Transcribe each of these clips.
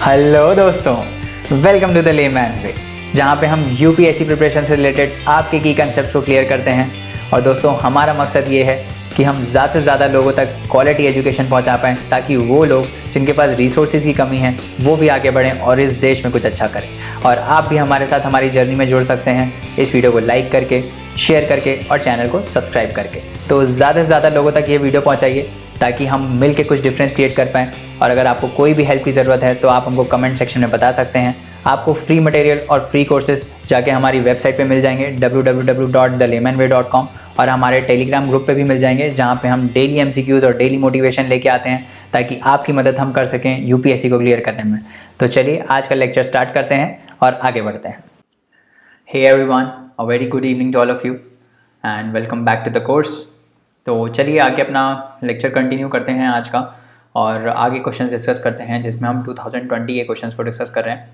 Hello दोस्तों, welcome to the layman वे, जहाँ पे हम यूपीएससी प्रिपरेशन से रिलेटेड आपके की कंसेप्ट को क्लियर करते हैं। और दोस्तों, हमारा मकसद ये है कि हम ज़्यादा से ज़्यादा लोगों तक क्वालिटी एजुकेशन पहुँचा पाएँ, ताकि वो लोग जिनके पास रिसोर्सेज की कमी है वो भी आगे बढ़ें और इस देश में कुछ अच्छा करें। और आप भी हमारे साथ हमारी जर्नी में जुड़ सकते हैं इस वीडियो को लाइक करके, शेयर करके और चैनल को सब्सक्राइब करके। तो ज़्यादा से ज़्यादा लोगों तक ये वीडियो पहुँचाइए ताकि हम मिल के कुछ डिफरेंस क्रिएट कर पाएँ। और अगर आपको कोई भी हेल्प की ज़रूरत है तो आप हमको कमेंट सेक्शन में बता सकते हैं। आपको फ्री मटेरियल और फ्री कोर्सेज जाके हमारी वेबसाइट पे मिल जाएंगे www.thelaymanway.com, और हमारे टेलीग्राम ग्रुप पे भी मिल जाएंगे, जहाँ पे हम डेली एमसीक्यूज़ और डेली मोटिवेशन लेके आते हैं ताकि आपकी मदद हम कर सकें यूपीएससी को क्लियर करने में। तो चलिए आज का लेक्चर स्टार्ट करते हैं और आगे बढ़ते हैं। Hey everyone, a very good evening to all of you and welcome back to the course. तो चलिए आगे अपना लेक्चर कंटिन्यू करते हैं आज का, और आगे क्वेश्चन डिस्कस करते हैं जिसमें हम 2020 के क्वेश्चंस को डिस्कस कर रहे हैं।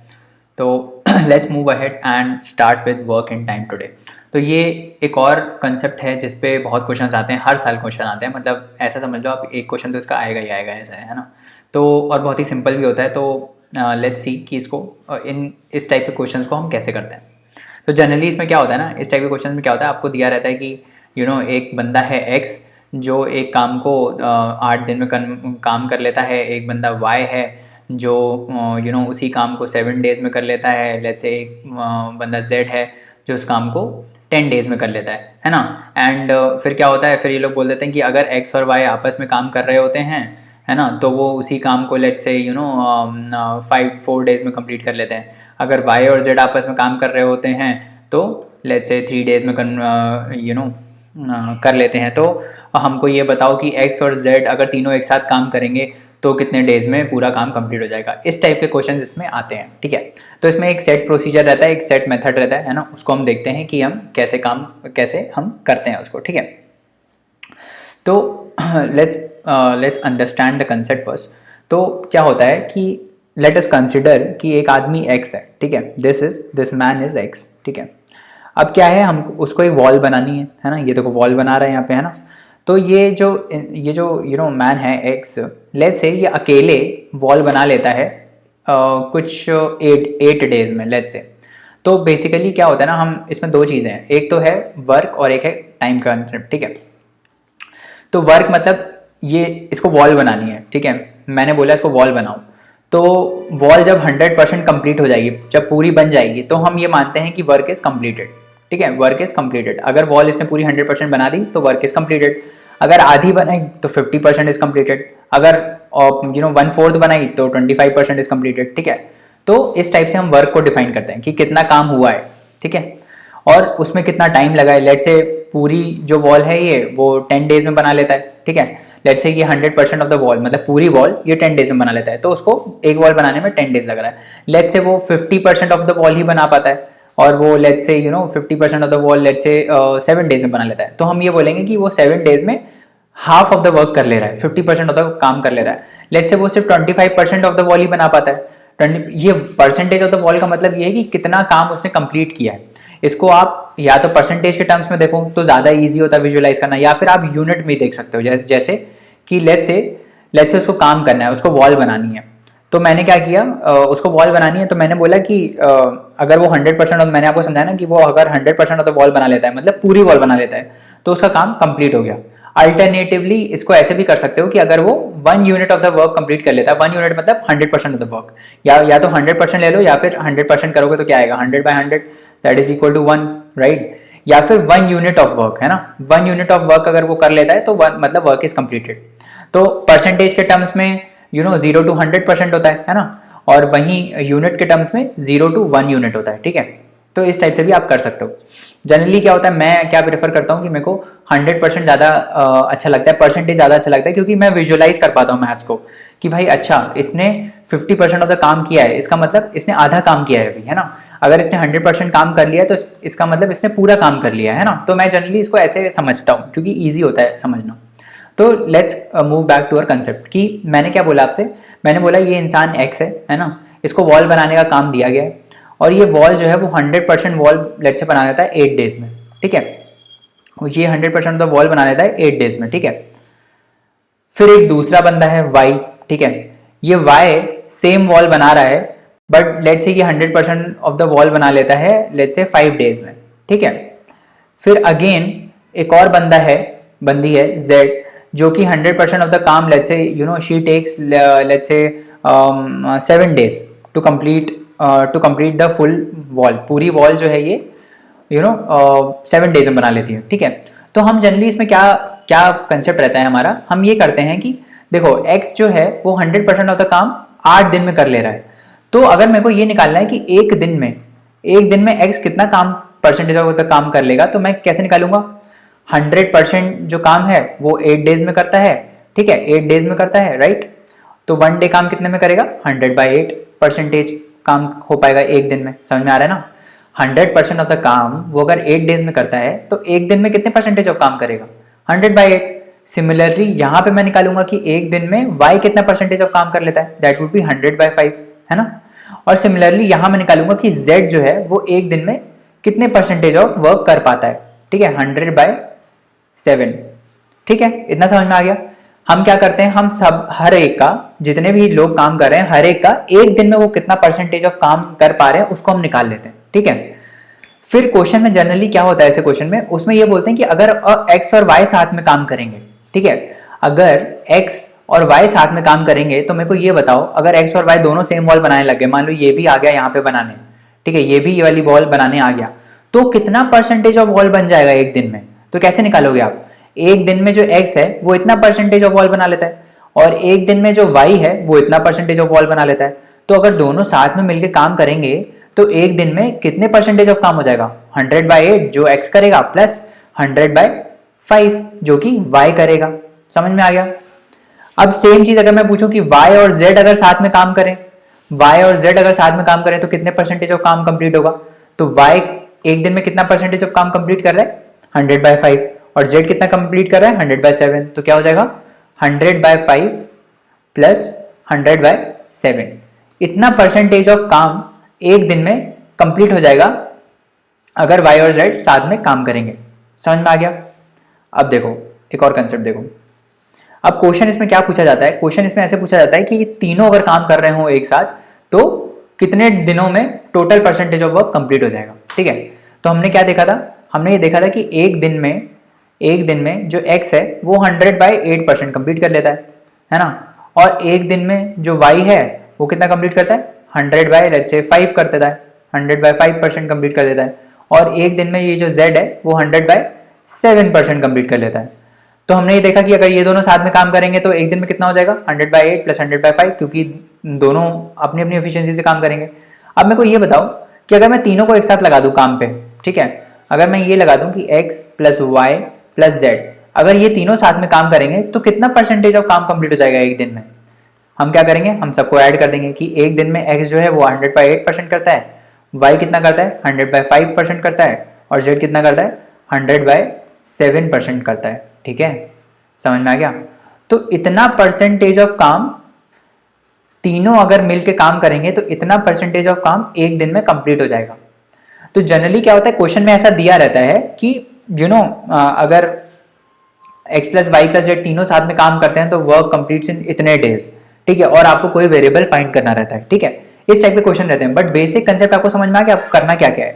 तो let's move ahead and start with work in time today. तो ये एक और कंसेप्ट है जिस पे बहुत क्वेश्चंस आते हैं, हर साल क्वेश्चन आते हैं, मतलब ऐसा समझ लो आप, एक क्वेश्चन तो इसका आएगा ही आएगा, ऐसा है ना। तो और बहुत ही सिंपल भी होता है। तो लेट्स सी कि इसको इस टाइप के क्वेश्चन को हम कैसे करते हैं। तो जनरली इसमें क्या होता है ना, इस टाइप के क्वेश्चन में क्या होता है, आपको दिया रहता है कि एक बंदा है एक्स जो एक काम को 8 दिन में काम कर लेता है, एक बंदा वाई है जो उसी काम को 7 डेज़ में कर लेता है, लेट्स से एक बंदा जेड है जो उस काम को 10 डेज़ में कर लेता है ना। एंड फिर क्या होता है, फिर ये लोग बोल देते हैं कि अगर एक्स और वाई आपस में काम कर रहे होते हैं, है ना, तो वो उसी काम को लेट्स से 4 डेज़ में कंप्लीट कर लेते हैं। अगर वाई और जेड आपस में काम कर रहे होते हैं तो लेट्स से 3 डेज़ में कर लेते हैं। तो हमको ये बताओ कि एक्स और जेड अगर तीनों एक साथ काम करेंगे तो कितने डेज़ में पूरा काम कंप्लीट हो जाएगा। इस टाइप के क्वेश्चन इसमें आते हैं, ठीक है। तो इसमें एक सेट प्रोसीजर रहता है, एक सेट मेथड रहता है ना, उसको हम देखते हैं कि हम कैसे हम करते हैं उसको, ठीक है। तो let's understand the concept first. तो क्या होता है कि लेट अस कंसिडर कि एक आदमी एक्स है, ठीक है, दिस मैन इज एक्स, ठीक है। अब क्या है, हम उसको एक वॉल बनानी है ना। ये देखो वॉल बना रहे हैं यहाँ पे, है ना। तो ये जो मैन है एक्स, लेट्स से ये अकेले वॉल बना लेता है कुछ 8 डेज में, लेट्स से। तो बेसिकली क्या होता है ना, हम इसमें दो चीज़ें हैं, एक तो है वर्क और एक है टाइम का कंसेप्ट, ठीक है। तो वर्क मतलब ये इसको वॉल बनानी है, ठीक है। मैंने बोला इसको वॉल बनाओ, तो वॉल जब 100% कंप्लीट हो जाएगी, जब पूरी बन जाएगी, तो हम ये मानते हैं कि वर्क इज कंप्लीटेड, ठीक है। Work is completed. अगर वॉल इसने पूरी 100% बना दी तो वर्क इज कंप्लीटेड। अगर आधी बनाई तो 50% इज कंप्लीटेड। अगर 1/4 बनाई तो 25% इज कंप्लीटेड, ठीक है। तो इस टाइप से हम वर्क को डिफाइन करते हैं कि कितना काम हुआ है, ठीक है, और उसमें कितना टाइम लगा है। लेट्स से पूरी जो वॉल है ये वो 10 डेज में बना लेता है, ठीक है। लेट्स से ये 100% ऑफ द वॉल, मतलब पूरी वॉल ये 10 डेज में बना लेता है, तो उसको एक वॉल बनाने में 10 डेज लग रहा है। लेट्स से वो 50% ऑफ द वॉल ही बना पाता है, और वो let's say 50% of the wall let's say 7 days में बना लेता है, तो हम ये बोलेंगे कि वो 7 डेज में हाफ ऑफ द वर्क कर ले रहा है, 50% ऑफ द काम कर ले रहा है। लेट्स से वो सिर्फ 25% ऑफ द वॉल ही बना पाता है। ये परसेंटेज ऑफ द वॉल का मतलब ये है कि कितना काम उसने कंप्लीट किया है। इसको आप या तो परसेंटेज के टर्म्स में देखो तो ज़्यादा ईजी होता है विजुअलाइज करना, या फिर आप यूनिट में देख सकते हो, जैसे कि लेट्स से उसको काम करना है, उसको वॉल बनानी है। तो मैंने क्या किया, उसको वॉल बनानी है, तो मैंने बोला कि अगर वो 100%, मैंने आपको समझाया ना कि वो अगर 100% ऑफ द वॉल बना लेता है, मतलब पूरी वॉल बना लेता है, तो उसका काम कंप्लीट हो गया। अल्टरनेटिवली इसको ऐसे भी कर सकते हो कि अगर वो 1 unit of the work complete कर लेता है, 1 यूनिट मतलब 100% ऑफ द वर्क, या तो 100% ले लो, या फिर 100% करोगे तो क्या आएगा, 100/100 that is equal to 1, right. या फिर 1 यूनिट ऑफ वर्क, है ना, 1 यूनिट ऑफ वर्क अगर वो कर लेता है तो मतलब वर्क इज कंप्लीटेड। तो परसेंटेज के टर्म्स में 0 to 100% होता है ना, और वहीं यूनिट के टर्म्स में 0 to 1 यूनिट होता है, ठीक है। तो इस टाइप से भी आप कर सकते हो। जनरली क्या होता है, मैं क्या प्रेफर करता हूँ कि मेरे को 100% ज़्यादा अच्छा लगता है, परसेंटेज ज़्यादा अच्छा लगता है, क्योंकि मैं विजुअलाइज कर पाता हूँ मैथ्स को कि भाई अच्छा इसने 50% ऑफ द काम किया है, इसका मतलब इसने आधा काम किया है अभी, है ना। अगर इसने 100% काम कर लिया है तो इसका मतलब इसने पूरा काम कर लिया है ना। तो मैं जनरली इसको ऐसे समझता हूँ क्योंकि ईजी होता है समझना। तो let's move back to our concept कि मैंने क्या बोला आपसे, मैंने बोला ये इंसान एक्स है ना, इसको वॉल बनाने का काम दिया गया है, और ये वॉल जो है वो 100% वॉल लेट्स से बना लेता है 8 डेज में, ठीक है। ये 100% ऑफ द वॉल बना लेता है 8 डेज में, ठीक है। फिर एक दूसरा बंदा है वाई, ठीक है। ये वाई सेम वॉल बना रहा है, बट लेट्स से ये 100% ऑफ द वॉल बना लेता है लेट्स से 5 डेज में, ठीक है। फिर अगेन एक और बंदी है Z, जो कि 100% ऑफ द काम let's say she takes let's say 7 days to complete the full wall, पूरी वॉल जो है ये 7 डेज में बना लेती है, ठीक है। तो हम जनरली इसमें क्या क्या कंसेप्ट रहता है हमारा, हम ये करते हैं कि देखो x जो है वो 100% ऑफ द काम 8 दिन में कर ले रहा है। तो अगर मेरे को ये निकालना है कि एक दिन में x कितना काम परसेंटेज ऑफ द काम कर लेगा, तो मैं कैसे निकालूंगा, 100% जो काम है वो 8 डेज में करता है, ठीक है, 8 डेज में करता है, राइट। तो 1 डे काम कितने में करेगा, 100/8 परसेंटेज काम हो पाएगा एक दिन में, समझ में आ रहा है ना। 100% ऑफ द काम वो अगर 8 डेज में करता है तो एक दिन में कितने परसेंटेज ऑफ काम करेगा, 100/8। सिमिलरली यहाँ पे मैं निकालूंगा कि एक दिन में y कितना परसेंटेज ऑफ काम कर लेता है, दैट वुड बी 100/5, है ना। और सिमिलरली यहाँ मैं निकालूंगा कि z जो है वो एक दिन में कितने परसेंटेज ऑफ वर्क कर पाता है, ठीक है, 100/7, ठीक है। इतना समझ में आ गया। हम क्या करते हैं, हम सब हर एक का, जितने भी लोग काम कर रहे हैं हर एक का एक दिन में वो कितना परसेंटेज ऑफ काम कर पा रहे हैं उसको हम निकाल लेते हैं, ठीक है। फिर क्वेश्चन में जनरली क्या होता है ऐसे क्वेश्चन में, उसमें ये बोलते हैं कि अगर x और y साथ में काम करेंगे, ठीक है, अगर x और y साथ में काम करेंगे तो मेरे को ये बताओ, अगर x और y दोनों सेम वॉल बनाने लगे, मान लो ये भी आ गया यहाँ पे बनाने, ठीक है, ये भी ये वाली वॉल बनाने आ गया, तो कितना परसेंटेज ऑफ वॉल बन जाएगा एक दिन में। तो कैसे निकालोगे आप, एक दिन में जो x है वो इतना परसेंटेज ऑफ वॉल बना लेता है और एक दिन में जो y है वो इतना परसेंटेज ऑफ वॉल बना लेता है। तो अगर दोनों साथ में मिलकर काम करेंगे तो एक दिन में कितने परसेंटेज ऑफ काम हो जाएगा, 100/8 जो x करेगा प्लस 100/5 जो कि y करेगा। समझ में आ गया। अब सेम चीज अगर मैं पूछूं कि y और z अगर साथ में काम करें, तो कितने परसेंटेज ऑफ काम कंप्लीट होगा। तो y एक दिन में कितना परसेंटेज ऑफ काम कंप्लीट कर रहा है, 100/5, और z कितना कंप्लीट कर रहा है, 100/7। तो क्या हो जाएगा, 100/5 प्लस 100/7, इतना परसेंटेज ऑफ काम एक दिन में कंप्लीट हो जाएगा अगर y और z साथ में काम करेंगे। समझ में आ गया। अब देखो एक और कंसेप्ट देखो। अब क्वेश्चन इसमें क्या पूछा जाता है, क्वेश्चन इसमें ऐसे पूछा जाता है कि ये तीनों अगर काम कर रहे हो एक साथ तो कितने दिनों में total percentage of work complete हो जाएगा, ठीक है। तो हमने क्या देखा था, हमने ये देखा था कि एक दिन में जो x है वो 100/8% कंप्लीट कर लेता है ना। और एक दिन में जो y है वो कितना कंप्लीट करता है, 100/5 कर देता है, 100/5% कंप्लीट कर देता है। और एक दिन में ये जो z है वो 100/7% कंप्लीट कर लेता है। तो हमने ये देखा कि अगर ये दोनों साथ में काम करेंगे तो एक दिन में कितना हो जाएगा, 100/8 प्लस 100/5, क्योंकि दोनों अपनी अपनी एफिशिएंसी से काम करेंगे। अब मेरे को ये बताओ कि अगर मैं तीनों को एक साथ लगा दूं काम पे, ठीक है, अगर मैं ये लगा दूं कि x plus y plus z, अगर ये तीनों साथ में काम करेंगे तो कितना परसेंटेज ऑफ काम कंप्लीट हो जाएगा एक दिन में। हम क्या करेंगे, हम सबको ऐड कर देंगे कि एक दिन में x जो है वो 100/8% करता है, y कितना करता है, 100/5% करता है, और z कितना करता है, 100/7% करता है, ठीक है। समझ में आ गया। तो इतना परसेंटेज ऑफ काम तीनों अगर मिलके काम करेंगे तो इतना परसेंटेज ऑफ काम एक दिन में कंप्लीट हो जाएगा। तो जनरली क्या होता है, क्वेश्चन में ऐसा दिया रहता है कि अगर x plus Y plus Z तीनों साथ में काम करते हैं तो वर्क कंप्लीट्स इन इतने डेज, ठीक है, और आपको कोई वेरिएबल फाइंड करना रहता है, ठीक है। इस टाइप के क्वेश्चन रहते हैं, बट बेसिक कंसेप्ट आपको समझ में आ गया। आपको करना क्या क्या है,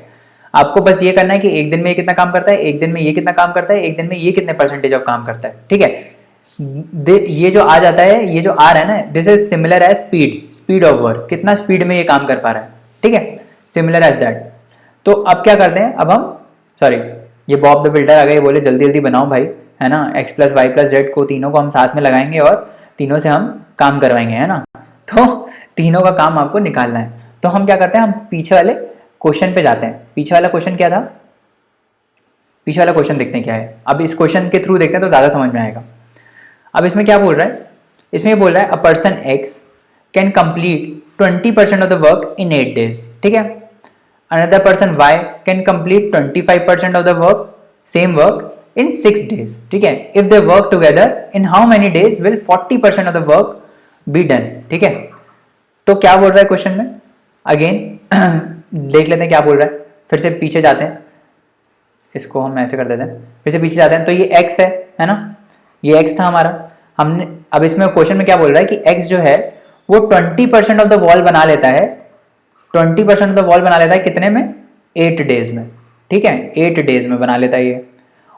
आपको बस ये करना है कि एक दिन में ये कितना काम करता है, एक दिन में ये कितना काम करता है, एक दिन में ये कितने परसेंटेज ऑफ काम करता है, ठीक है। ये जो आ जाता है, ये जो आ रहा है ना, this is similar as speed of work, कितना स्पीड में ये काम कर पा रहा है, ठीक है, सिमिलर एज दैट। तो अब क्या करते हैं, अब हम ये बॉब द बिल्डर आ गए, बोले जल्दी जल्दी बनाओ भाई, है ना, x plus Y plus Z को तीनों को हम साथ में लगाएंगे और तीनों से हम काम करवाएंगे, है ना। तो तीनों का काम आपको निकालना है। तो हम क्या करते हैं, हम पीछे वाले क्वेश्चन पे जाते हैं। पीछे वाला क्वेश्चन क्या था, पीछे वाला क्वेश्चन देखते हैं क्या है। अब इस क्वेश्चन के थ्रू देखते हैं तो ज्यादा समझ में आएगा। अब इसमें क्या बोल रहा है, इसमें बोल रहा है a person x can complete 20% of the work in 8 days, ठीक है। Another person y can complete 25% of the work, same work in 6 days, ठीक है। If they work together in how many days will 40% of the work be done, ठीक है। तो क्या बोल रहा है क्वेश्चन में, अगेन देख लेते हैं क्या बोल रहा है। फिर से पीछे जाते हैं, इसको हम ऐसे कर देते हैं, फिर से पीछे जाते हैं। तो ये x है ना, ये x था हमारा। हमने अब इसमें क्वेश्चन में क्या बोल रहा है कि x जो है वो 20% ऑफ द वॉल बना लेता है, 20% ऑफ द वॉल बना लेता है कितने में? 8 डेज में, ठीक है, 8 डेज में बना लेता है ये।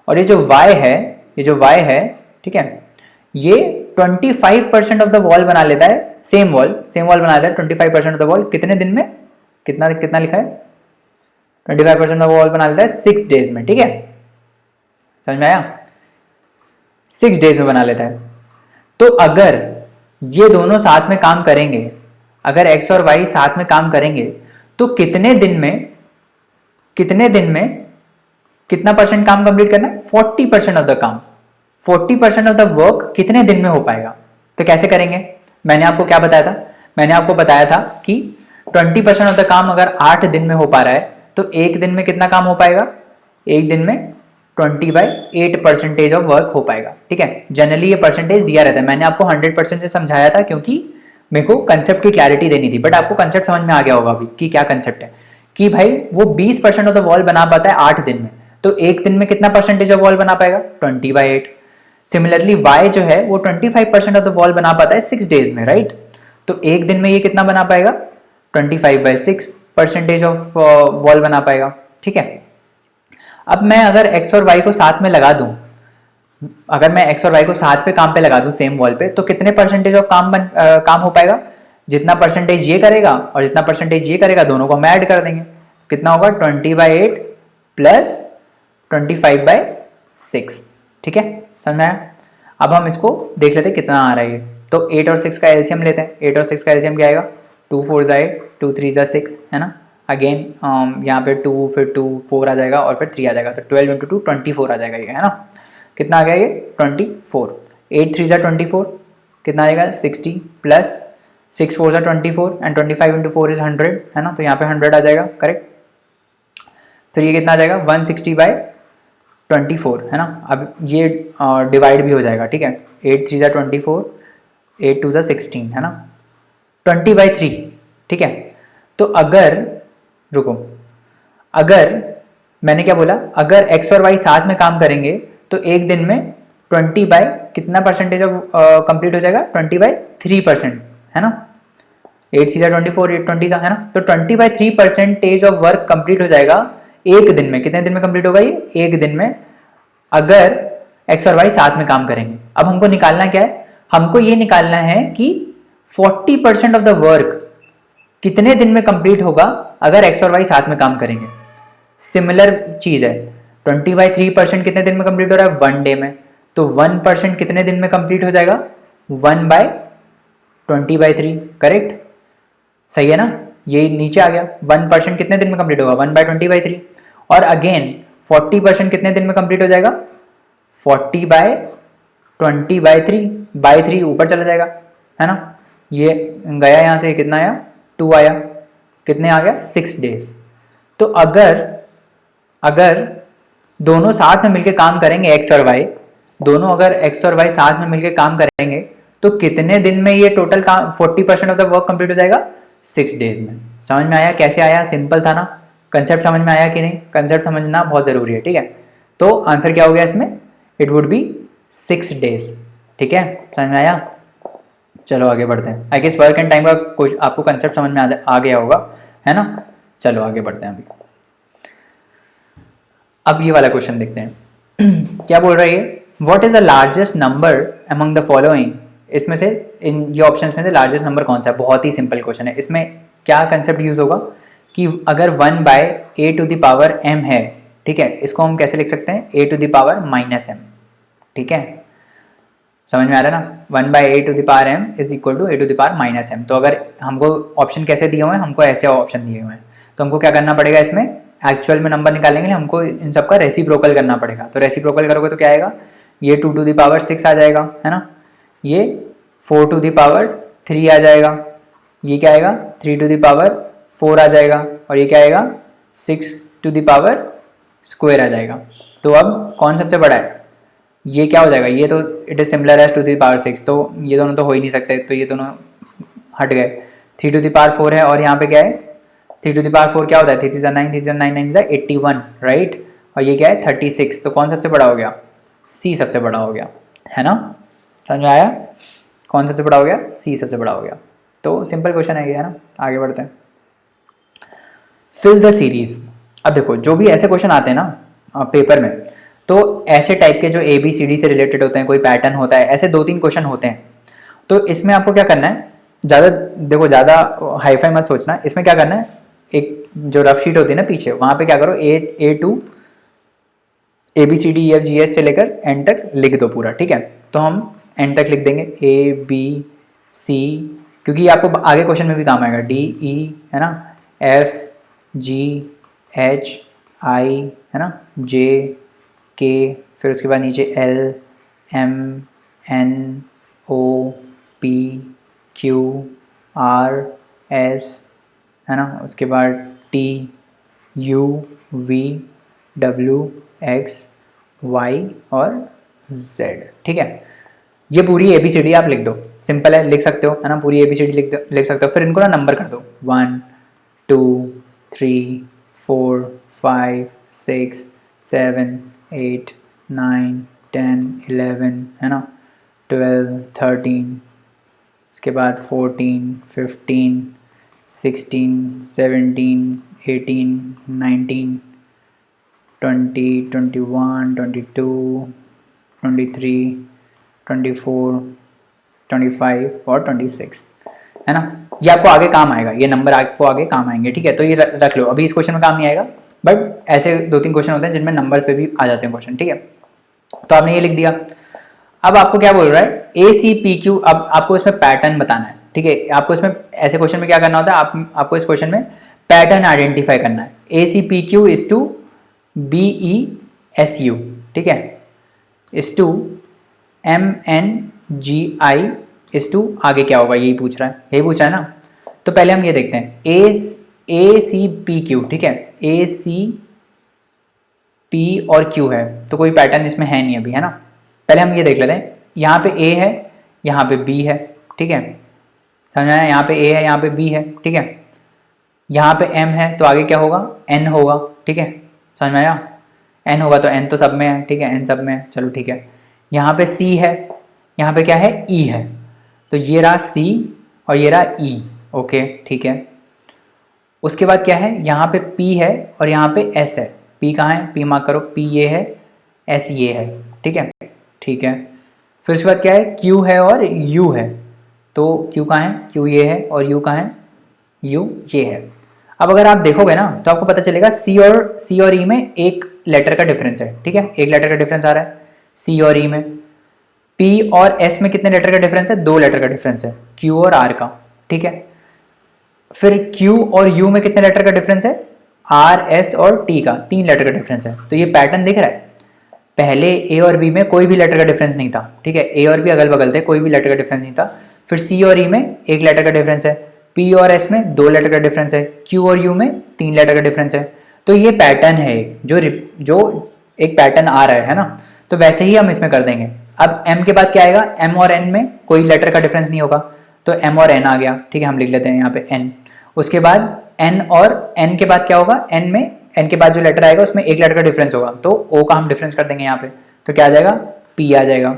और ये जो y है, ये जो y है, ठीक है, ये 25% ऑफ द वॉल बना लेता है, सेम वॉल बना लेता है 25% ऑफ द वॉल कितने दिन में? कितना कितना लिखा है? 25% ऑफ द वॉल बना लेता है 6 डेज में, ठीक है, समझ में आया? 6 डेज में बना लेता है। तो अगर ये दोनों साथ में काम करेंगे, अगर x और y साथ में काम करेंगे, तो कितने दिन में कितना परसेंट काम कंप्लीट करना है? 40% ऑफ द काम, 40% ऑफ द वर्क कितने दिन में हो पाएगा? तो कैसे करेंगे? मैंने आपको क्या बताया था? मैंने आपको बताया था कि 20% ऑफ द काम अगर 8 दिन में हो पा रहा है, तो एक दिन में कितना काम हो पाएगा? एक दिन में 20/8% ऑफ वर्क हो पाएगा, ठीक है। जनरली ये परसेंटेज दिया रहता है, मैंने आपको 100% से समझाया था क्योंकि मेरे को कंसेप्ट की क्लैरिटी देनी थी, बट आपको कंसेप्ट समझ में आ गया होगा अभी कि क्या कंसेप्ट है, कि भाई वो 20% ऑफ द वॉल बना पाता है 8 दिन में, तो एक दिन में कितना परसेंटेज ऑफ वॉल बना पाएगा? 20/8। सिमिलरली y जो है वो 25% ऑफ द वॉल बना पाता है 6 डेज में, राइट? तो एक दिन में ये कितना बना पाएगा? 25/6% ऑफ वॉल बना पाएगा, ठीक है। अब मैं अगर x और y को साथ में लगा दूं, अगर मैं x और y को साथ पे काम पे लगा दूं सेम वॉल पे, तो कितने परसेंटेज ऑफ काम हो पाएगा? जितना परसेंटेज ये करेगा और जितना परसेंटेज ये करेगा, दोनों को हम ऐड कर देंगे, कितना होगा? 20/8 प्लस 25/6, ठीक है, समझ में आया? अब हम इसको देख लेते हैं कितना आ रहा है ये। तो 8 और 6 का एलसीएम लेते हैं। 8 और 6 का एलसीएम क्या आएगा? 2 4 8, 2 3 6, है ना। अगेन यहाँ पे 2, फिर 2 4 आ जाएगा और फिर 3 आ जाएगा, तो 12 × 2 24 आ जाएगा ये, है ना। कितना आ गया ये? 24। 8 3 24, कितना आएगा? 60 प्लस 6 4 24 एंड 25 × 4 इज 100, है ना, तो यहाँ पे 100 आ जाएगा, करेक्ट। फिर ये कितना आ जाएगा? 160/24, है ना। अब ये डिवाइड भी हो जाएगा, ठीक है। 8 3 24, 8 2 16, है ना, 20/3, ठीक है। तो अगर रुको, अगर मैंने क्या बोला? अगर x और y साथ में काम करेंगे तो एक दिन में 20 बाय कितना परसेंटेज ऑफ कंप्लीट हो जाएगा? 20/3%, है ना। 8 3 24, 8 20, है ना, तो 20/3% ऑफ वर्क कंप्लीट हो जाएगा एक दिन में। कितने दिन में कंप्लीट होगा ये? एक दिन में, अगर x और y साथ में काम करेंगे। अब हमको निकालना क्या है? हमको ये निकालना है कि 40% ऑफ द वर्क कितने दिन में कंप्लीट होगा अगर x और y साथ में काम करेंगे। सिमिलर चीज है, 20/3% कितने दिन में कंप्लीट हो रहा है? 1 डे में, तो 1% कितने दिन में कंप्लीट हो जाएगा? 1/20/3, करेक्ट, सही है ना। ये नीचे आ गया, 1% कितने दिन में कंप्लीट होगा? 1/20/3। और अगेन 40% कितने दिन में कंप्लीट हो जाएगा? 40/20/3 ऊपर चला जाएगा, है ना। ये गया यहाँ से, कितना आया? 2 आया, कितने आ गया? 6 डेज। तो अगर दोनों साथ में मिलकर काम करेंगे, x और y दोनों, अगर x और y साथ में मिलकर काम करेंगे तो कितने दिन में ये टोटल काम 40% ऑफ द वर्क कंप्लीट हो जाएगा? 6 डेज में। समझ में आया कैसे आया? सिंपल था ना। कंसेप्ट समझ में आया कि नहीं? कंसेप्ट समझना बहुत जरूरी है, ठीक है। तो आंसर क्या हो गया इसमें? इट वुड बी 6 डेज, ठीक है, समझ में आया। चलो आगे बढ़ते हैं। I guess work and time का कुछ आपको कंसेप्ट समझ में आ गया होगा, है ना। चलो आगे बढ़ते हैं अभी। अब ये वाला क्वेश्चन देखते हैं। क्या बोल रहा है ये? What is the largest number among the following? इसमें से, इन ये ऑप्शंस में से लार्जेस्ट नंबर कौन सा है? बहुत ही सिंपल क्वेश्चन है। इसमें क्या कंसेप्ट यूज होगा कि अगर 1/a⁴m है, ठीक है, इसको हम कैसे लिख सकते हैं? a⁻−m, ठीक है, समझ में आ रहा है ना। 1/a⁴m is equal to a⁻−m। तो अगर हमको ऑप्शन कैसे दिए हुए हैं? हमको ऐसे ऑप्शन दिए हुए हैं, तो हमको क्या करना पड़ेगा? इसमें एक्चुअल में नंबर निकालने के लिए हमको इन सब का रेसिप्रोकल करना पड़ेगा। तो रेसिप्रोकल करोगे तो क्या आएगा? ये 2⁶ आ जाएगा, है ना, ये 4⁻³ आ जाएगा, ये क्या आएगा? 3⁻4 आ जाएगा, और ये क्या आएगा? 6⁻² आ जाएगा। तो अब कौन सबसे बड़ा है? ये क्या हो जाएगा? ये तो इट इज सिमिलर एज 2⁶, तो ये दोनों तो हो ही नहीं सकते, तो ये दोनों हट गए। 3⁻4 है, और यहाँ पे क्या है? 3⁻4 क्या होता है? 3 3 9, 3 9 9 81, राइट। और ये क्या है? 36। तो कौन सबसे बड़ा हो गया? सी सबसे बड़ा हो गया, है ना। समझ में आया? कौन सबसे बड़ा हो गया? सी सबसे बड़ा हो गया, तो सिंपल क्वेश्चन है ये, है ना। आगे बढ़ते हैं। Fill the series. अब देखो जो भी ऐसे क्वेश्चन आते हैं ना पेपर में, तो ऐसे टाइप के जो ABCD से रिलेटेड होते हैं, कोई पैटर्न होता है, ऐसे 2-3 क्वेश्चन होते हैं। तो इसमें आपको क्या करना है, ज़्यादा हाईफाई मत सोचना। इसमें क्या करना है, एक जो रफ शीट होती है ना पीछे, वहाँ पे क्या करो, A to ABCDEFGH से लेकर एंड तक लिख दो पूरा, ठीक है। तो हम एंड तक लिख देंगे ABC, क्योंकि आपको आगे क्वेश्चन में भी काम आएगा, DE, है ना, FGH I, है ना, JK, फिर उसके बाद नीचे LMNOPQRS, है ना, उसके बाद TUVWXY और Z, ठीक है। ये पूरी ABCD आप लिख दो, सिंपल है, लिख सकते हो, है ना, पूरी ABCD लिख सकते हो। फिर इनको ना नंबर कर दो, 1 2 3 4 5 6 7 8 9 10 11, है ना, 12 13, उसके बाद 14 15 16 17 18 19 20 21 22 23 24 25 और 26, है ना। ये आपको आगे काम आएगा, ये नंबर आपको आगे काम आएंगे, ठीक है। तो ये रख लो, अभी इस क्वेश्चन में काम नहीं आएगा, बट ऐसे 2-3 क्वेश्चन होते हैं जिनमें नंबर्स पे भी आ जाते हैं क्वेश्चन, ठीक है। तो आपने ये लिख दिया। अब आपको क्या बोल रहा है, ACPQ। अब आपको इसमें पैटर्न बताना है, ठीक है। आपको इसमें ऐसे क्वेश्चन में क्या करना होता है, आपको इस क्वेश्चन में पैटर्न आइडेंटिफाई करना है। ACPQ इज टू BESU, ठीक है, is to MNGI is to आगे क्या होगा, यही पूछ रहा है, यही पूछा है ना। तो पहले हम ये देखते हैं, ACPQ, ठीक है, ACP और Q है, तो कोई पैटर्न इसमें है नहीं अभी, है ना। पहले हम ये देख लेते हैं, यहाँ पे A है, यहाँ पे B है, ठीक है, समझ आया। यहाँ पे A है, यहाँ पे B है, ठीक है। यहाँ पे M है, तो आगे क्या होगा, N होगा, ठीक है, समझ में आया। N होगा तो N तो सब में है, ठीक है, N सब में है, चलो ठीक है। यहाँ पे C है, यहाँ पे क्या है, E है, तो ये रहा C और ये रहा E, ओके, ठीक है। उसके बाद क्या है, यहाँ पे P है और यहाँ पे S है। P कहाँ है, P मार्क करो, P ये है, S ये है, ठीक है, ठीक है। फिर उसके बाद क्या है, Q है और U है, तो Q कहाँ है, Q ये है, और U कहाँ है, U ये है। अब अगर आप देखोगे ना तो आपको पता चलेगा C और E में एक लेटर का डिफरेंस है, ठीक है, एक लेटर का डिफरेंस आ रहा है C और E में। P और S में कितने लेटर का डिफरेंस है, 2 लेटर का डिफरेंस है, Q और R का, ठीक है। फिर Q और U में कितने लेटर का डिफरेंस है, R, S और T का 3 लेटर का डिफरेंस है। तो ये पैटर्न दिख रहा है, पहले A और B में कोई भी लेटर का डिफरेंस नहीं था, ठीक है, A और B अगल बगल थे, कोई भी लेटर का डिफरेंस नहीं था। फिर C और E में एक लेटर का डिफरेंस है, P और S में 2 लेटर का डिफरेंस है, Q और U में 3 लेटर का डिफरेंस है। तो ये पैटर्न है जो एक पैटर्न आ रहा है ना। तो वैसे ही हम इसमें कर देंगे। अब M के बाद क्या आएगा, M और N में कोई लेटर का डिफरेंस नहीं होगा, तो M और N आ गया, ठीक है, हम लिख लेते हैं यहाँ पे N। उसके बाद N और N के बाद क्या होगा, N के बाद जो लेटर आएगा उसमें एक लेटर का डिफरेंस होगा, तो O का हम डिफरेंस कर देंगे यहाँ पे, तो क्या आ जाएगा, P आ जाएगा।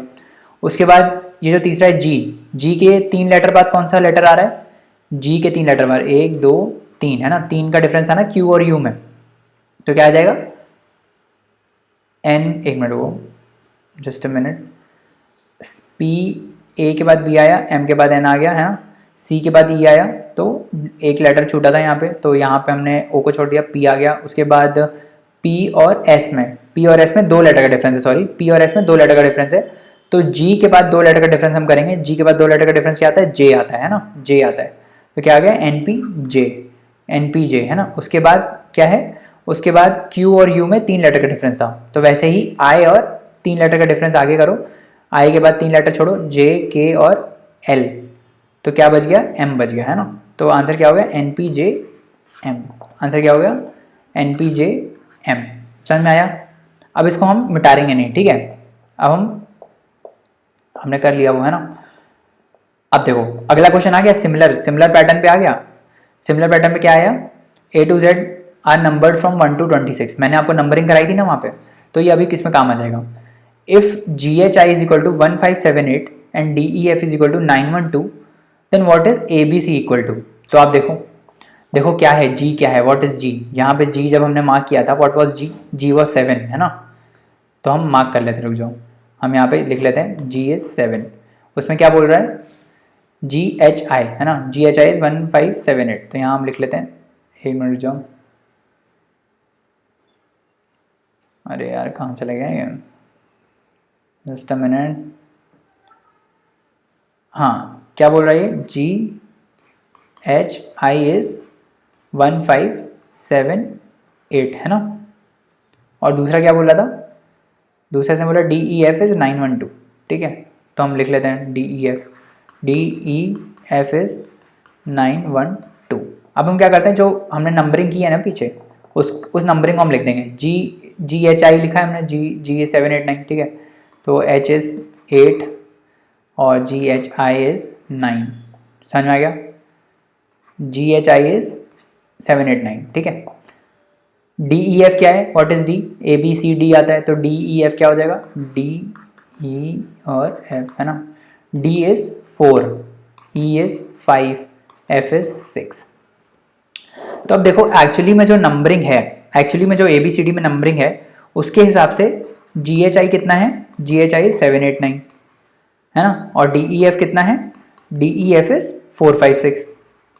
उसके बाद ये जो तीसरा है G के 3 लेटर बाद कौन सा लेटर आ रहा है, G के 3 लेटर बाद 1 2 3, है ना, 3 का डिफरेंस था ना Q और U में, तो क्या आ जाएगा N, एक मिनट वो, just a minute, P, A के बाद B आया, M के बाद N आ गया, है ना, C के बाद E आया, तो एक लेटर छूटा था यहाँ पे, तो यहाँ पे हमने O को छोड़ दिया, P आ गया। उसके बाद P और S में 2 लेटर का डिफरेंस है, सॉरी, P और S में 2 लेटर का डिफरेंस है, तो G के बाद 2 लेटर का डिफरेंस हम करेंगे। G के बाद 2 लेटर का डिफरेंस क्या आता है, J आता है ना, J आता है, तो क्या आ गया, NPJ, है ना। उसके बाद क्या है, उसके बाद Q और U में 3 लेटर का डिफरेंस था, तो वैसे ही I और 3 लेटर का डिफरेंस आगे करो, I के बाद 3 लेटर छोड़ो, J, K और L, तो क्या बच गया, M बच गया, है ना। तो आंसर क्या हो गया, NPJM, आंसर क्या हो गया, NPJM, समझ में आया। अब इसको हम मिटाएंगे नहीं, ठीक है, अब हमने कर लिया वो, है ना। अब देखो अगला क्वेश्चन आ गया, सिमिलर पैटर्न पे आ गया। सिमिलर पैटर्न पे क्या आया, A to Z are numbered from 1 to 26, मैंने आपको नंबरिंग कराई थी ना वहाँ पे, तो ये अभी किस में काम आ जाएगा। If GHI is equal to 1578 and DEF is equal to 912, then what is A B C equal to, तो आप देखो देखो क्या है जी, क्या है, व्हाट इज जी, यहाँ पे जी जब हमने मार्क किया था what was G, G was 7 है ना, तो हम मार्क कर लेते हैं, रुक जाओ हम यहाँ पे लिख लेते हैं जी इज 7, उसमें क्या बोल रहा है जी एच आई है ना, जी एच आई इज 1578, तो यहाँ हम लिख लेते हैं, एक मिनट रुक जाओ, अरे यार कहाँ चले गए ये, जस्ट अ मिनट, हाँ क्या बोल रहा है जी एच आई इज 1578 है ना, और दूसरा क्या बोल रहा था, दूसरे से बोला डी ई एफ इज 912, ठीक है, तो हम लिख लेते हैं डी ई एफ इज 912। अब हम क्या करते हैं, जो हमने नंबरिंग की है ना पीछे, उस नंबरिंग को हम लिख देंगे, जी एच आई लिखा है हमने, जी इज 789, ठीक है, तो एच इज 8 और जी एच आई इज 9, समझ में आ गया, जी एच आई इज 789, ठीक है। डी ई एफ क्या है, what is D, A B C D आता है, तो डी ई एफ क्या हो जाएगा, डी ई और एफ है ना, D is 4, E is 5, F is 6। तो अब देखो एक्चुअली में जो नंबरिंग है, एक्चुअली में जो ए बी सी डी में नंबरिंग है उसके हिसाब से जी एच आई कितना है, जी एच आई 789 है ना, और डी ई एफ कितना है, डी ई एफ इज 456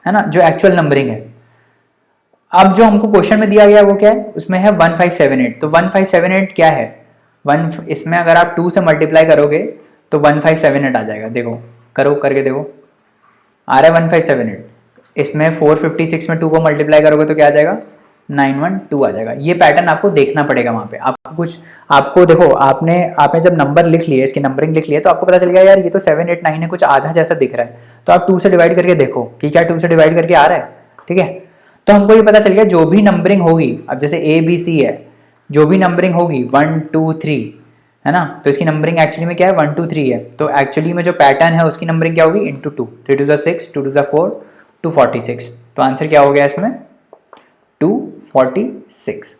है ना, जो एक्चुअल नंबरिंग है। अब जो हमको क्वेश्चन में दिया गया वो क्या है, उसमें है 1578, तो 1578 क्या है, इसमें अगर आप 2 से मल्टीप्लाई करोगे तो 1578 आ जाएगा, देखो करो करके देखो, आ रहा है 1578, इसमें 456 में 2 को मल्टीप्लाई करोगे तो क्या आ जाएगा 912 आ जाएगा। ये पैटर्न आपको देखना पड़ेगा वहाँ पे, आपको देखो आपने जब नंबर लिख लिए, इसकी नंबरिंग लिख लिए, तो आपको पता चल गया यार ये तो 789 है, कुछ आधा जैसा दिख रहा है, तो आप 2 से डिवाइड करके देखो कि क्या 2 से डिवाइड करके आ रहा है, ठीक है। तो हमको ये पता चल गया जो भी नंबरिंग होगी, अब जैसे ए बी सी है, जो भी नंबरिंग होगी 1 2 3 है ना, तो इसकी नंबरिंग एक्चुअली में क्या है 1 2 3 है, तो एक्चुअली में जो पैटर्न है उसकी नंबरिंग क्या होगी इंटू 2, 3 2 6, 2 2 4, 246, तो आंसर क्या हो गया इसमें 246।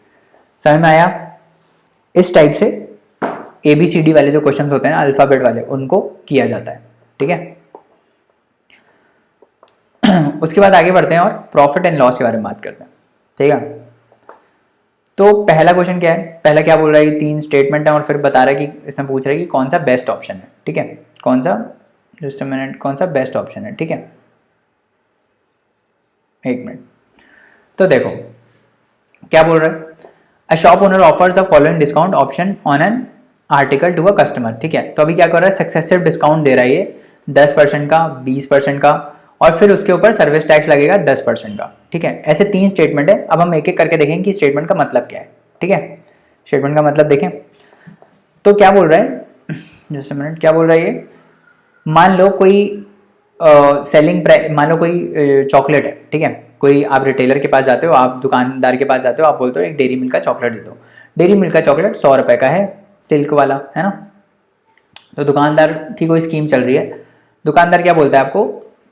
समझ में आया। इस टाइप से ए बी सी डी वाले जो क्वेश्चंस होते हैं अल्फाबेट वाले, उनको किया जाता है, ठीक है। उसके बाद आगे बढ़ते हैं और प्रॉफिट एंड लॉस के बारे में बात करते हैं, ठीक है। तो पहला क्वेश्चन क्या है, पहला क्या बोल रहा है, 3 स्टेटमेंट है और फिर बता रहा है कि इसमें पूछ रहा है कि कौन सा बेस्ट ऑप्शन है, ठीक है, कौन सा, जस्ट अ मिनट, कौन सा बेस्ट ऑप्शन है, ठीक है, एक मिनट। तो देखो क्या बोल रहा है, a shop owner offers a following discount option on an article to a customer, ठीक है। तो अभी क्या कर रहा है, सक्सेसिव डिस्काउंट दे रहा है ये 10% का, 20% का, और फिर उसके ऊपर सर्विस टैक्स लगेगा 10% का, ठीक है। ऐसे 3 स्टेटमेंट है, अब हम एक एक करके देखेंगे कि स्टेटमेंट का मतलब क्या है, ठीक है। स्टेटमेंट का मतलब देखें तो क्या बोल रहा है, जैसे मिनट, क्या बोल रहा है ये, मान लो कोई सेलिंग प्राइस, मान लो कोई चॉकलेट है, ठीक है, कोई आप रिटेलर के पास जाते हो, आप दुकानदार के पास जाते हो, आप बोलते हो एक डेयरी मिल्क का चॉकलेट दे दो, डेयरी मिल्क का चॉकलेट 100 रुपये का है, सिल्क वाला है ना, तो दुकानदार की कोई स्कीम चल रही है, दुकानदार क्या बोलता है आपको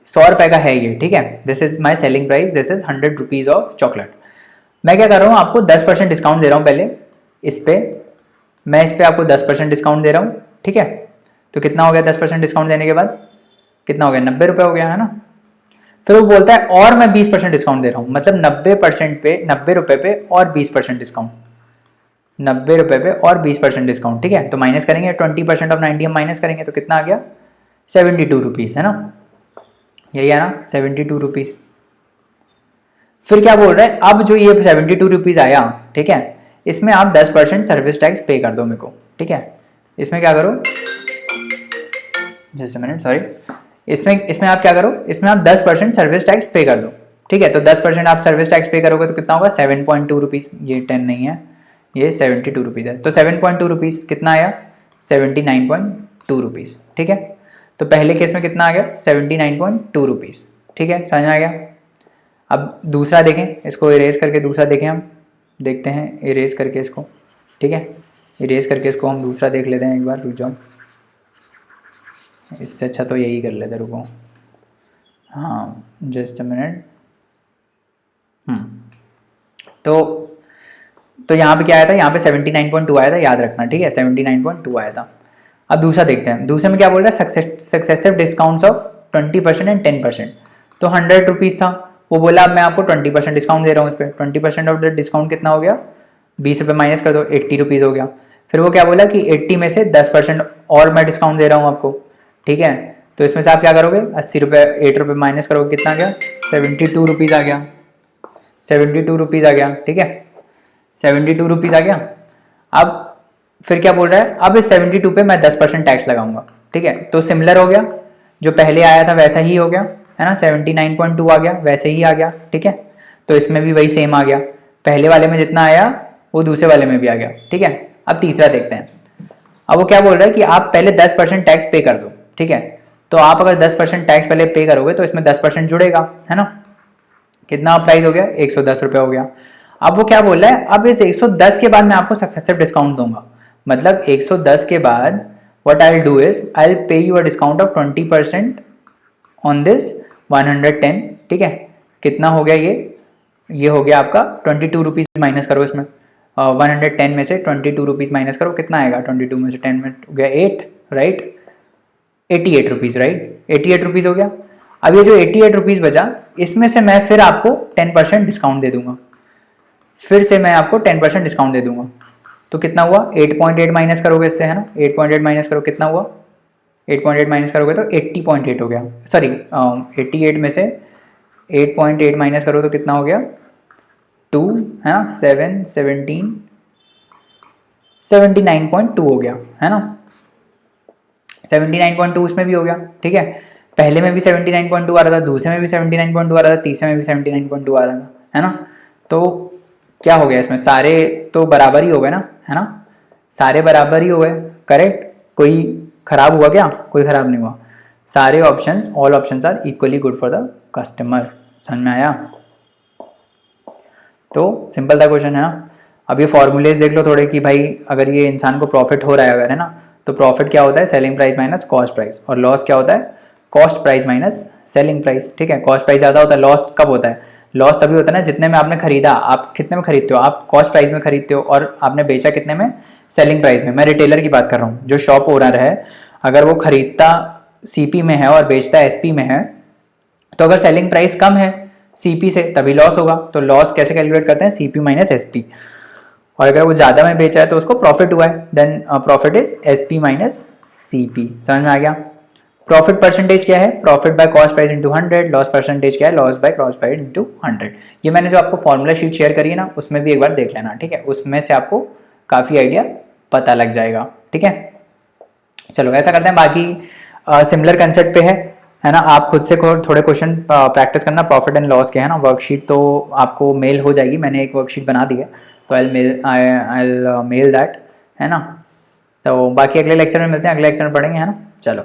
100 रुपये का है ये, ठीक है, this is my selling price, this is 100 rupees of chocolate. मैं क्या कर रहा हूँ, आपको 10% डिस्काउंट दे रहा हूँ, पहले इस पर मैं इस पर आपको 10% डिस्काउंट दे रहा हूँ, ठीक है। तो कितना हो गया 10% डिस्काउंट देने के बाद, कितना हो गया 90 रुपये हो गया है ना। फिर वो बोलता है और मैं 20% डिस्काउंट दे रहा हूँ, मतलब 90% पे, 90 रुपये पे और 20% डिस्काउंट, 90 रुपये पे और 20% डिस्काउंट, ठीक है। तो माइनस करेंगे 20% ऑफ 90 हम माइनस करेंगे, तो कितना आ गया 72 रुपीज़ है ना, यही है ना 72 रुपीज़। फिर क्या बोल रहे हैं, अब जो ये 72 रुपीज़ आया, ठीक है, इसमें आप 10% सर्विस टैक्स पे कर दो मेरे को, ठीक है। इसमें क्या करो, जस्ट अ मिनट, सॉरी, इसमें आप क्या करो, इसमें आप 10% सर्विस टैक्स पे कर दो, ठीक है। तो 10% आप सर्विस टैक्स पे करोगे तो कितना होगा 7.2 रुपीज़, ये 10 नहीं है, ये 72 रुपीज़ है, तो 7.2 रुपीज़ कितना आया 79.2 रुपीज़, ठीक है। तो पहले केस में कितना आ गया 79.2 रुपीज़, ठीक है, समझ में आ गया। अब दूसरा देखें, इसको इरेज करके दूसरा देखें, हम देखते हैं इरेज करके इसको, ठीक है, इरेज करके इसको हम दूसरा देख लेते हैं एक बार, रुक जाओ, इससे अच्छा तो यही कर लेते, रुको, हाँ जस्ट अ मिनट। तो यहाँ पे क्या आया था, यहाँ पे 79.2 आया था, याद रखना, ठीक है, 79.2 आया था। अब दूसरा देखते हैं, दूसरे में क्या बोल रहा है, सक्सेसिव डिस्काउंट्स ऑफ 20% एंड 10%, तो 100 रुपीज़ था। वो बोला अब मैं आपको 20% डिस्काउंट दे रहा हूँ उस पर। 20% ऑफ द डिस्काउंट कितना हो गया, 20 रुपये माइनस कर दो, 80 रुपीज़ हो गया। फिर वो क्या बोला कि 80 में से 10% और मैं डिस्काउंट दे रहा हूँ आपको, ठीक है। तो इसमें से आप क्या करोगे, 80 रुपये 8 रुपये माइनस करोगे, कितना आ गया, 72 रुपीज़ आ गया। 72 रुपीज़ आ गया, ठीक है, 72 रुपीज़ आ गया। अब फिर क्या बोल रहा है, अब इस 72 पे मैं 10% टैक्स लगाऊंगा, ठीक है। तो सिमिलर हो गया, जो पहले आया था वैसा ही हो गया, है ना, 79.2 आ गया, वैसे ही आ गया, ठीक है। तो इसमें भी वही सेम आ गया, पहले वाले में जितना आया वो दूसरे वाले में भी आ गया, ठीक है। अब तीसरा देखते हैं। अब वो क्या बोल रहा है कि आप पहले 10% टैक्स पे कर दो, ठीक है। तो आप अगर 10% टैक्स पहले पे करोगे तो इसमें 10% जुड़ेगा, है ना। कितना प्राइस हो गया, 110 रुपये हो गया। अब वो क्या बोल रहा है, अब इस 110 के बाद मैं आपको सक्सेसिव डिस्काउंट दूंगा, मतलब 110 के बाद what I will do is I will pay you a discount of 20% on this 110, ठीक है। कितना हो गया ये हो गया आपका 22 रुपीज़ माइनस करो इसमें, 110 में से 22 रुपीज़ माइनस करो, कितना आएगा, 22 में से 10 में हो गया 8, राइट, 88 रुपीज़, राइट, 88 रुपीज़ हो गया। अब ये जो 88 रुपीज़ बचा, इसमें से मैं फिर आपको 10% डिस्काउंट दे दूंगा, फिर से मैं आपको 10% डिस्काउंट दे दूंगा। तो कितना हुआ, 8.8 माइनस करोगे इससे, है ना, 8.8 माइनस करो, कितना हुआ, 8.8 माइनस करोगे तो 80.8 हो गया, सॉरी 88 में से 8.8 माइनस करो तो कितना हो गया, 2, है ना, 7, 17, 79.2 हो गया, है ना, 79.2 उसमें भी हो गया, ठीक है। पहले में भी 79.2 आ रहा था, दूसरे में भी 79.2 आ रहा था, तीसरे में भी 79.2 आ रहा था, है ना। तो क्या हो गया इसमें, सारे तो बराबर ही हो गए ना, है ना, सारे बराबर ही हो गए, करेक्ट। कोई खराब हुआ क्या, कोई खराब नहीं हुआ, सारे options, all options are equally good for the customer. समझ में आया, तो सिंपल था क्वेश्चन, है ना। अब ये फॉर्मूलेज देख लो थोड़े कि भाई अगर ये इंसान को प्रॉफिट हो रहा है अगर, है ना, तो प्रॉफिट क्या होता है, selling price minus cost price, और लॉस क्या होता है, cost price minus selling price, ठीक है। कॉस्ट प्राइस ज़्यादा होता है, लॉस कब होता है, लॉस तभी होता है ना जितने में आपने खरीदा, आप कितने में खरीदते हो, आप कॉस्ट प्राइस में खरीदते हो, और आपने बेचा कितने में, सेलिंग प्राइस में। मैं रिटेलर की बात कर रहा हूँ, जो शॉप ओनर है, अगर वो खरीदता सीपी में है और बेचता एसपी में है, तो अगर सेलिंग प्राइस कम है सीपी से तभी लॉस होगा। तो लॉस कैसे कैलकुलेट करते हैं, सीपी माइनस एसपी, और अगर वो ज़्यादा में बेचा है तो उसको प्रॉफिट हुआ है, then profit is SP minus CP. समझ में आ गया। प्रॉफिट परसेंटेज क्या है, profit by cost price into 100, loss percentage क्या है, loss by cost price into 100। ये मैंने जो आपको फॉर्मूला शीट शेयर करी है ना, उसमें भी एक बार देख लेना, ठीक है, उसमें से आपको काफ़ी आइडिया पता लग जाएगा, ठीक है। चलो ऐसा करते हैं, बाकी सिमिलर कंसेप्ट पे है ना। आप खुद से थोड़े क्वेश्चन प्रैक्टिस करना प्रॉफिट एंड लॉस के, है ना। वर्कशीट तो आपको मेल हो जाएगी, मैंने एक वर्कशीट बना दी है, तो आई मेल दैट, है ना। तो बाकी अगले लेक्चर में मिलते हैं, अगले लेक्चर में पढ़ेंगे, है ना। चलो।